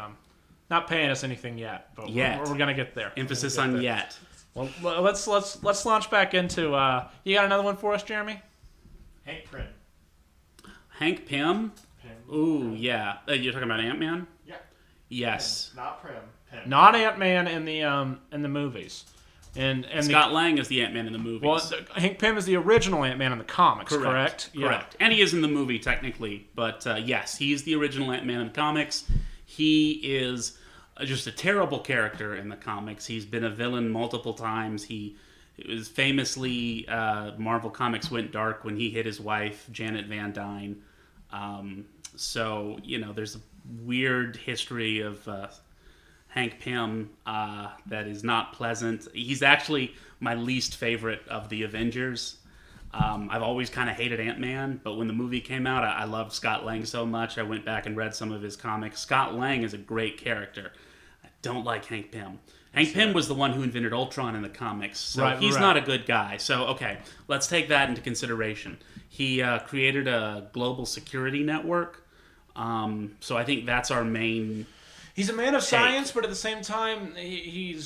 Not paying us anything yet, but
yet.
We're gonna get there.
Emphasis on yet.
Well, let's launch back into. You got another one for us, Jeremy?
Hank Pym.
Hank Pym? Ooh, yeah. You're talking about Ant-Man?
Yeah.
Yes.
Pym. Not Pym. Pym.
Not Ant-Man in the movies. And
Scott Lang is the Ant-Man in the movies.
Well, Hank Pym is the original Ant-Man in the comics, correct?
Yeah. Correct. And he is in the movie, technically. But yes, he's the original Ant-Man in the comics. He is just a terrible character in the comics. He's been a villain multiple times. It was famously, Marvel Comics went dark when he hit his wife, Janet Van Dyne. So, there's a weird history of Hank Pym that is not pleasant. He's actually my least favorite of the Avengers. I've always kind of hated Ant-Man, but when the movie came out, I loved Scott Lang so much. I went back and read some of his comics. Scott Lang is a great character. I don't like Hank Pym. Hank Pym was the one who invented Ultron in the comics, so he's not a good guy. So, okay, let's take that into consideration. He created a global security network, so I think that's our main
He's a man of science, but at the same time, he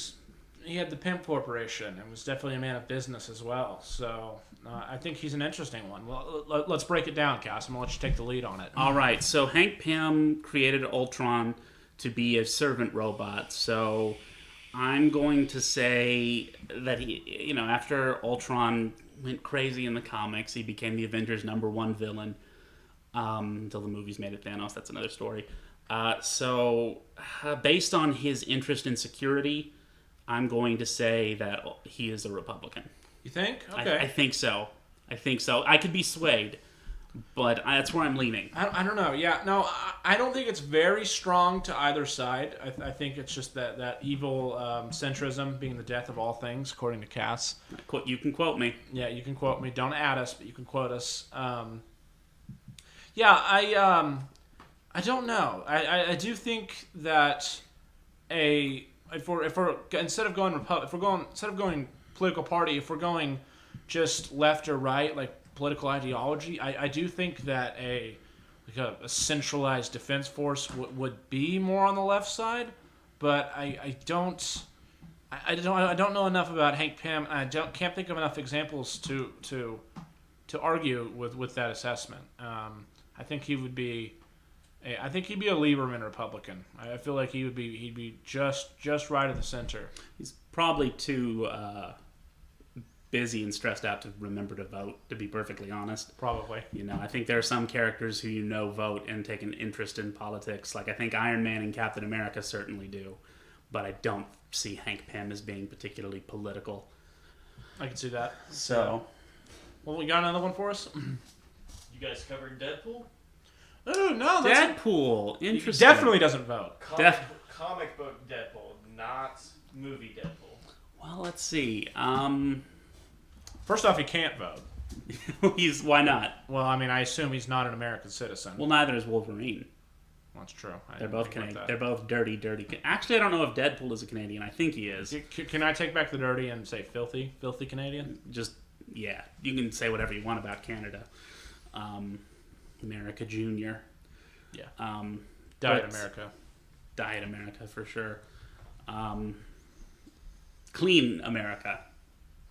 had the Pimp Corporation and was definitely a man of business as well. So I think he's an interesting one. Well, let's break it down, Cass. I'm going to let you take the lead on it.
All right. So Hank Pym created Ultron to be a servant robot. So I'm going to say that he, after Ultron went crazy in the comics, he became the Avengers' #1 villain. Until the movies made it Thanos. That's another story. So based on his interest in security, I'm going to say that he is a Republican.
You think? Okay.
I think so. I could be swayed, but that's where I'm leaning.
I don't know. Yeah. No, I don't think it's very strong to either side. I think it's just that evil centrism being the death of all things, according to Cass.
You can quote me.
Yeah, you can quote me. Don't add us, but you can quote us. I don't know. I do think that if we're instead of going political party, if we're going just left or right, like political ideology. I do think that a centralized defense force would be more on the left side, but I don't know enough about Hank Pym. And can't think of enough examples to argue with that assessment. I think he'd be a Lieberman Republican. I feel like he'd be just right of the center.
He's probably too busy and stressed out to remember to vote, to be perfectly honest.
Probably.
I think there are some characters who vote and take an interest in politics. Like I think Iron Man and Captain America certainly do, but I don't see Hank Pym as being particularly political.
I can see that.
So,
well, we got another one for us.
You guys covered Deadpool?
Oh no,
Deadpool. Interesting.
He definitely doesn't vote.
Comic book Deadpool, not movie Deadpool.
Well, let's see.
First off, he can't vote.
Why not?
Well, I mean, I assume he's not an American citizen.
Well, neither is Wolverine.
That's true.
They're both Canadian. They're both dirty. Actually, I don't know if Deadpool is a Canadian. I think he is.
Can I take back the dirty and say filthy Canadian?
Yeah. You can say whatever you want about Canada. America Junior.
Yeah. Diet America.
Diet America for sure. Clean America.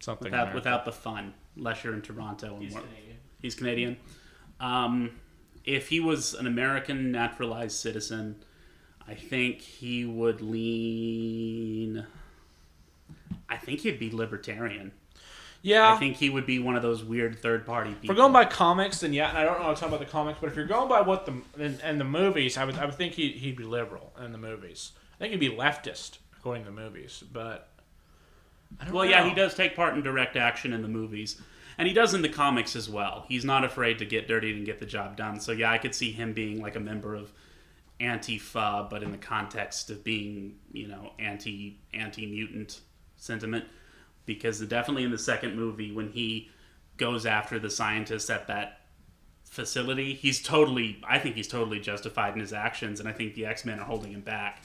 Something
without the fun, unless you're in Toronto.
He's Canadian.
If he was an American naturalized citizen, I think he would lean. I think he'd be libertarian.
Yeah.
I think he would be one of those weird third party people.
If we're going by comics, then yeah, and I don't know how to talk about the comics, but if you're going by what and the movies, I would think he'd be liberal in the movies. I think he'd be leftist according to the movies, but.
Well, yeah, he does take part in direct action in the movies. And he does in the comics as well. He's not afraid to get dirty and get the job done. So, yeah, I could see him being like a member of Antifa, but in the context of being, anti-mutant sentiment. Because definitely in the second movie, when he goes after the scientists at that facility, I think he's totally justified in his actions. And I think the X-Men are holding him back.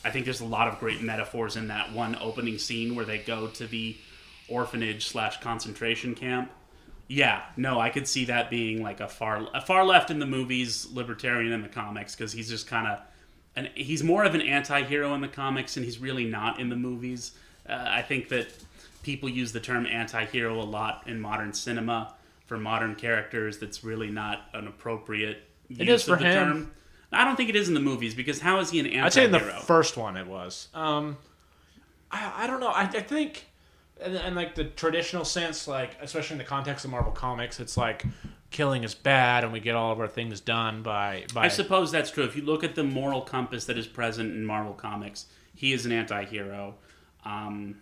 I think there's a lot of great metaphors in that one opening scene where they go to the orphanage/concentration camp. Yeah, no, I could see that being like a far left in the movies, libertarian in the comics, because he's just kind of, and he's more of an anti-hero in the comics, and he's really not in the movies. I think that people use the term anti-hero a lot in modern cinema for modern characters. That's really not an appropriate use of the term. I don't think it is in the movies, because how is he an anti-hero?
I'd say in the first one it was. I don't know. I think, in like the traditional sense, like especially in the context of Marvel Comics, it's like killing is bad, and we get all of our things done by.
I suppose that's true. If you look at the moral compass that is present in Marvel Comics, he is an anti-hero. I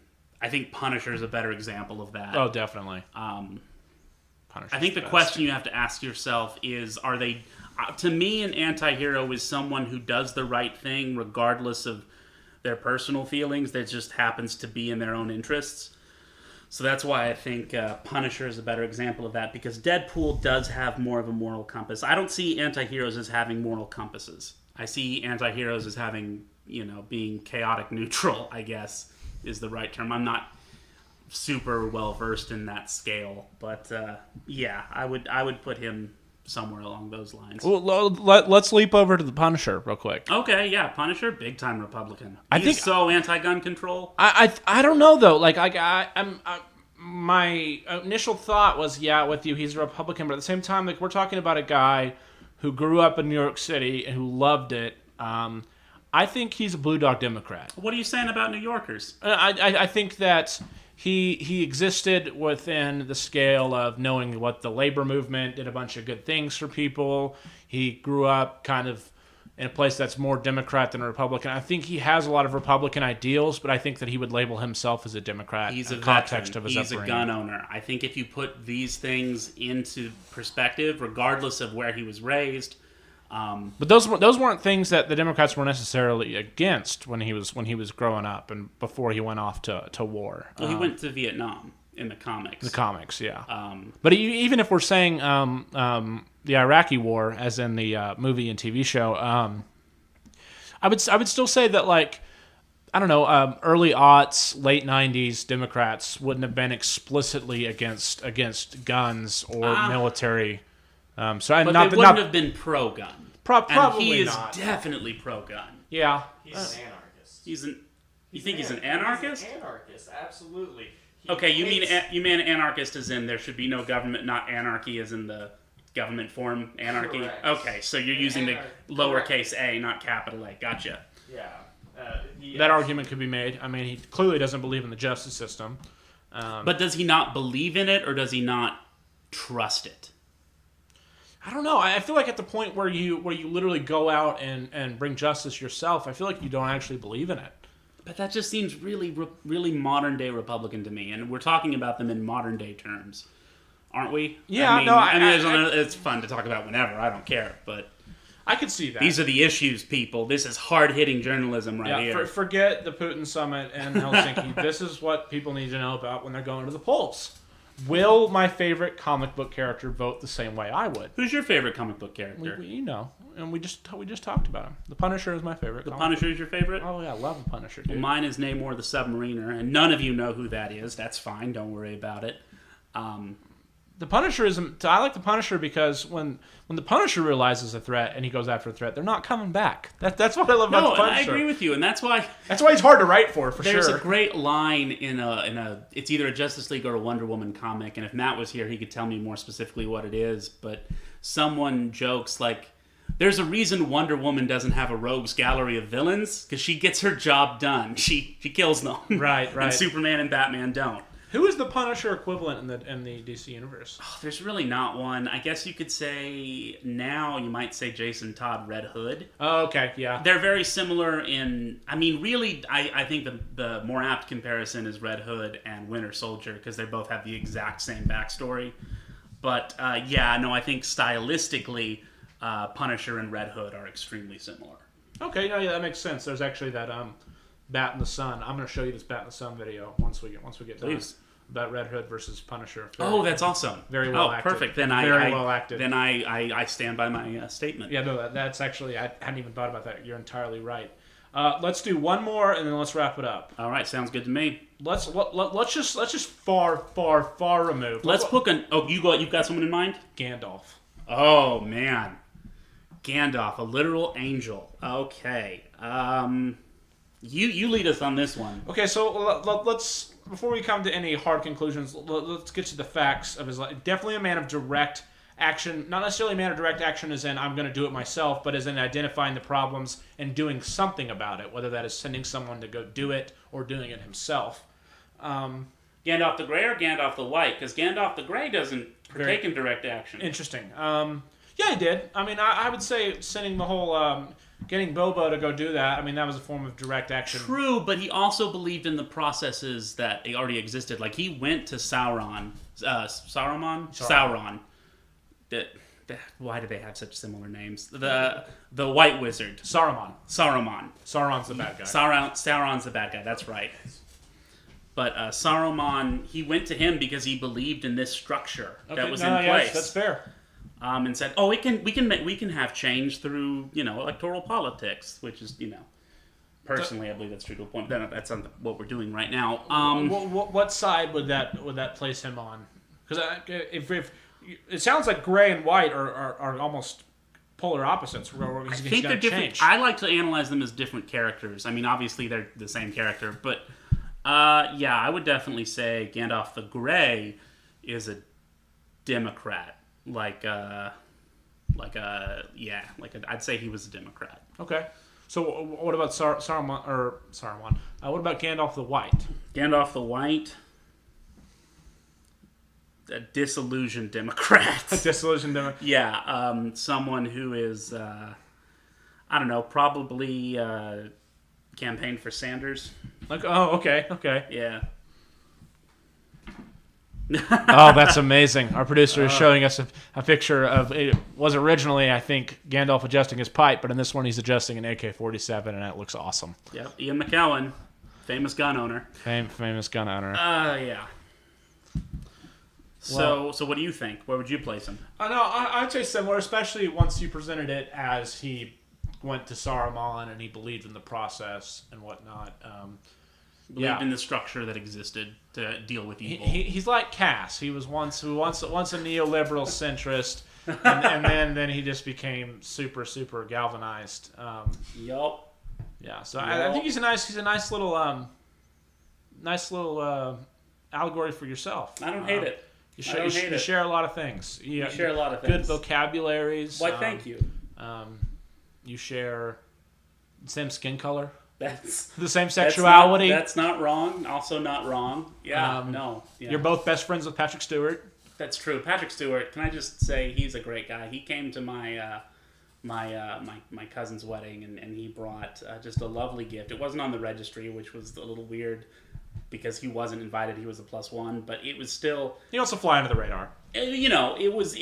think Punisher is a better example of that.
Oh, definitely.
I think the question you have to ask yourself is, are they... to me, an anti-hero is someone who does the right thing regardless of their personal feelings, that just happens to be in their own interests. So that's why I think Punisher is a better example of that, because Deadpool does have more of a moral compass. I don't see anti-heroes as having moral compasses. I see anti-heroes as having, being chaotic neutral, I guess, is the right term. I'm not super well versed in that scale, but yeah, I would put him somewhere along those lines.
Well, let's leap over to the Punisher real quick.
Okay, yeah, Punisher, big time Republican. He's so anti-gun control.
I don't know though. Like my initial thought was, yeah, with you, he's a Republican, but at the same time, like we're talking about a guy who grew up in New York City and who loved it. I think he's a Blue Dog Democrat.
What are you saying about New Yorkers?
I think that he existed within the scale of knowing what the labor movement did, a bunch of good things for people. He grew up kind of in a place that's more Democrat than a Republican. I think he has a lot of Republican ideals, but I think that he would label himself as a Democrat.
He's
in
a
the context
veteran.
of his
He's
upbringing.
A gun owner. I think if you put these things into perspective, regardless of where he was raised,
but those weren't things that the Democrats were necessarily against when he was growing up and before he went off to war.
Well, he went to Vietnam in the comics.
The comics, yeah. But even if we're saying the Iraqi War, as in the movie and TV show, I would still say that like I don't know, early aughts, late 90s Democrats wouldn't have been explicitly against guns or military.
But they wouldn't have been pro-gun.
Probably
he is
not.
definitely pro-gun.
Yeah.
He's an anarchist.
You think he's an anarchist?
He's an anarchist, absolutely.
Okay, you mean anarchist as in there should be no government, not anarchy as in the government form anarchy?
Correct.
Okay, so you're using the lowercase a, not capital A. Gotcha.
Yeah.
That argument could be made. I mean, he clearly doesn't believe in the justice system.
But does he not believe in it, or does he not trust it?
I don't know. I feel like at the point where you literally go out and bring justice yourself, I feel like you don't actually believe in it.
But that just seems really modern-day Republican to me, and we're talking about them in modern-day terms, aren't we?
Yeah,
it's fun to talk about whenever. I don't care, but
I could see that.
These are the issues, people. This is hard-hitting journalism here.
Forget the Putin summit in Helsinki. This is what people need to know about when they're going to the polls. Will my favorite comic book character vote the same way I would?
Who's your favorite comic book character?
You know, and we just talked about him. The Punisher is my favorite.
The Punisher is your favorite?
Oh yeah, I love the Punisher, dude.
Well, mine is Namor the Submariner, and none of you know who that is. That's fine. Don't worry about it.
The Punisher I like the Punisher because when the Punisher realizes a threat and he goes after a threat, they're not coming back. That's what I love about the Punisher.
I agree with you, and that's why
he's hard to write for sure.
There's a great line in a it's either a Justice League or a Wonder Woman comic, and if Matt was here, he could tell me more specifically what it is. But someone jokes like, "There's a reason Wonder Woman doesn't have a rogues gallery of villains because she gets her job done. She kills them.
Right.
And Superman and Batman don't."
Who is the Punisher equivalent in the DC universe?
Oh, there's really not one. I guess you could say now you might say Jason Todd Red Hood.
Oh, okay, yeah.
They're very similar in. I mean, really, I think the more apt comparison is Red Hood and Winter Soldier because they both have the exact same backstory. But I think stylistically, Punisher and Red Hood are extremely similar.
Okay, yeah, that makes sense. There's actually that Bat in the Sun. I'm going to show you this Bat in the Sun video once we get done.
Please.
About Red Hood versus Punisher.
That's awesome.
Very well acted.
Perfect. Then
well acted.
Then I stand by my statement.
Yeah, no, that's actually, I hadn't even thought about that. You're entirely right. Let's do one more and then let's wrap it up.
All right, sounds good to me.
Let's just far remove.
Let's book an. Oh, you've got someone in mind?
Gandalf.
Oh man, Gandalf, a literal angel. Okay. You lead us on this one.
Okay, so let's before we come to any hard conclusions, let's get to the facts of his life. Definitely a man of direct action, not necessarily a man of direct action as in I'm going to do it myself, but as in identifying the problems and doing something about it, whether that is sending someone to go do it or doing it himself.
Gandalf the Grey or Gandalf the White? Because Gandalf the Grey doesn't partake in direct action.
Interesting. Yeah, he did. I mean, I would say sending the whole... getting Bilbo to go do that, I mean, that was a form of direct action.
True, but he also believed in the processes that already existed. Like, he went to Sauron. Sauron. Why do they have such similar names? The White Wizard.
Saruman.
Sauron's
the bad guy.
Sauron's the bad guy, that's right. But Saruman, he went to him because he believed in this structure that was in place.
Yes, that's fair.
And said, "Oh, we can have change through electoral politics," which is personally I believe that's true to a point. That's not what we're doing right now.
What side would that place him on? Because if it sounds like gray and white are almost polar opposites.
I think they're different.
Change.
I like to analyze them as different characters. I mean, obviously they're the same character, but I would definitely say Gandalf the Grey is a Democrat. I'd say he was a Democrat.
Okay. So what about Saruman? What about Gandalf the White?
Gandalf the White, a disillusioned Democrat.
A disillusioned Democrat.
Yeah, someone who is, probably campaigned for Sanders.
Okay.
Yeah.
Oh, that's amazing. Our producer is showing us a picture of it was originally, I think, Gandalf adjusting his pipe, but in this one he's adjusting an AK-47 and it looks awesome.
Yep, Ian McKellen, famous gun owner.
Famous gun owner.
Yeah. So what do you think? Where would you place him?
No, I'd say similar, especially once you presented it as he went to Saruman and he believed in the process and whatnot.
Believed in the structure that existed to deal with evil.
He's like Cass. He was once a neoliberal centrist, and then he just became super galvanized.
Yup.
Yeah. So I think he's a nice little allegory for yourself.
I don't hate it.
You share a lot of things.
You share a lot of things.
Good vocabularies.
Why, thank you.
You share the same skin color.
That's
the same sexuality.
That's not wrong. Also not wrong. Yeah, no. Yeah.
You're both best friends with Patrick Stewart.
That's true. Patrick Stewart, can I just say he's a great guy. He came to my cousin's wedding and he brought just a lovely gift. It wasn't on the registry, which was a little weird because he wasn't invited. He was a +1, but it was still.
He wants to fly under the radar.
It was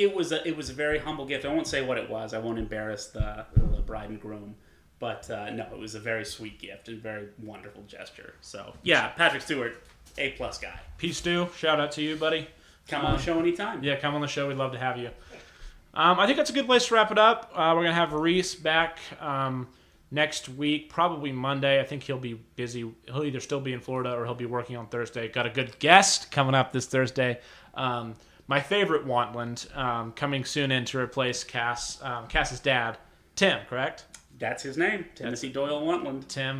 a very humble gift. I won't say what it was. I won't embarrass the bride and groom. But no, it was a very sweet gift and very wonderful gesture. So yeah, Patrick Stewart, A+ guy.
Peace, Stu. Shout out to you, buddy.
Come on the show anytime.
Yeah, come on the show. We'd love to have you. I think that's a good place to wrap it up. We're gonna have Reese back next week, probably Monday. I think he'll be busy. He'll either still be in Florida or he'll be working on Thursday. Got a good guest coming up this Thursday. My favorite Wantland coming soon in to replace Cass's dad, Tim. Correct?
That's his name, Timothy Doyle Wantland.
Tim,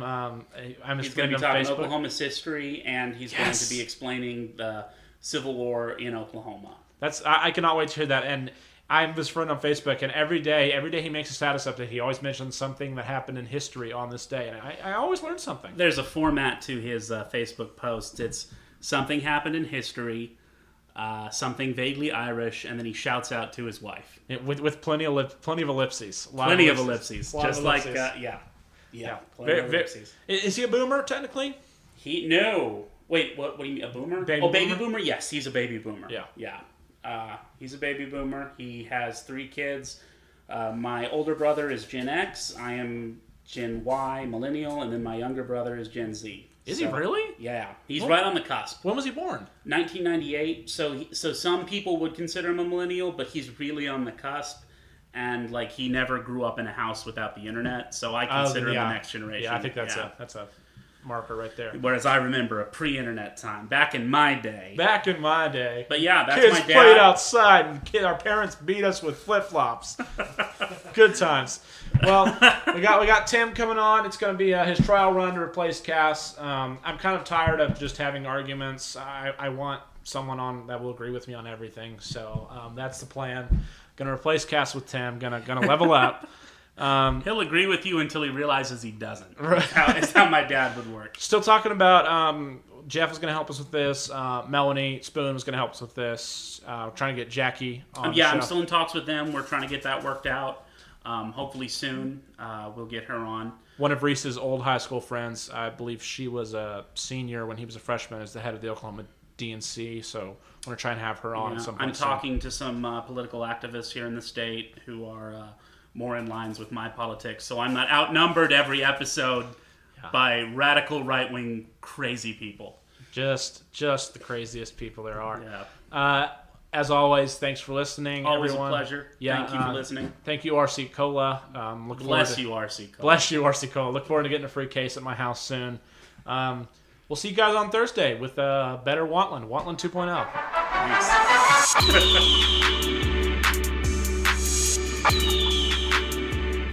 he's going to be talking Oklahoma's history, and he's going to be explaining the Civil War in Oklahoma.
I cannot wait to hear that. And I'm his friend on Facebook, and every day he makes a status update. He always mentions something that happened in history on this day, and I always learn something.
There's a format to his Facebook posts. It's something happened in history. Something vaguely Irish, and then he shouts out to his wife
with plenty of ellipses.
Plenty of ellipses, just like yeah.
Ellipses. Is he a boomer technically?
No. Wait, what do you mean, a boomer? Baby boomer? Yes, he's a baby boomer.
Yeah.
He's a baby boomer. He has 3 kids. My older brother is Gen X. I am Gen Y, millennial, and then my younger brother is Gen Z.
Is he really?
Yeah, he's right on the cusp.
When was he born?
1998. So some people would consider him a millennial, but he's really on the cusp. And like he never grew up in a house without the internet, so I consider him the next generation.
Yeah, I think that's a marker right there.
Whereas I remember a pre-internet time, back in my day.
But
yeah, that's
kids
my dad.
Kids played outside, and our parents beat us with flip-flops. Good times. Well, we got Tim coming on. It's going to be his trial run to replace Cass. I'm kind of tired of just having arguments. I want someone on that will agree with me on everything. So that's the plan. Going to replace Cass with Tim. Going to level up.
He'll agree with you until he realizes he doesn't.
Right.
It's how my dad would work.
Still talking about Jeff was going to help us with this. Melanie Spoon was going to help us with this. Trying to get Jackie on the show.
I'm still in talks with them. We're trying to get that worked out. Hopefully soon we'll get her on.
One of Reese's old high school friends, I believe she was a senior when he was a freshman, is the head of the Oklahoma DNC, so I want to try and have her on at some point.
I'm talking to some political activists here in the state who are more in lines with my politics, so I'm not outnumbered every episode by radical right-wing crazy people.
Just the craziest people there are.
Yeah.
As always, thanks for listening,
always
everyone.
A pleasure. Yeah, thank you for listening.
Thank you, RC Cola.
Bless you, RC Cola.
Bless you, RC Cola. Look forward to getting a free case at my house soon. We'll see you guys on Thursday with better Wantland 2.0.
Peace.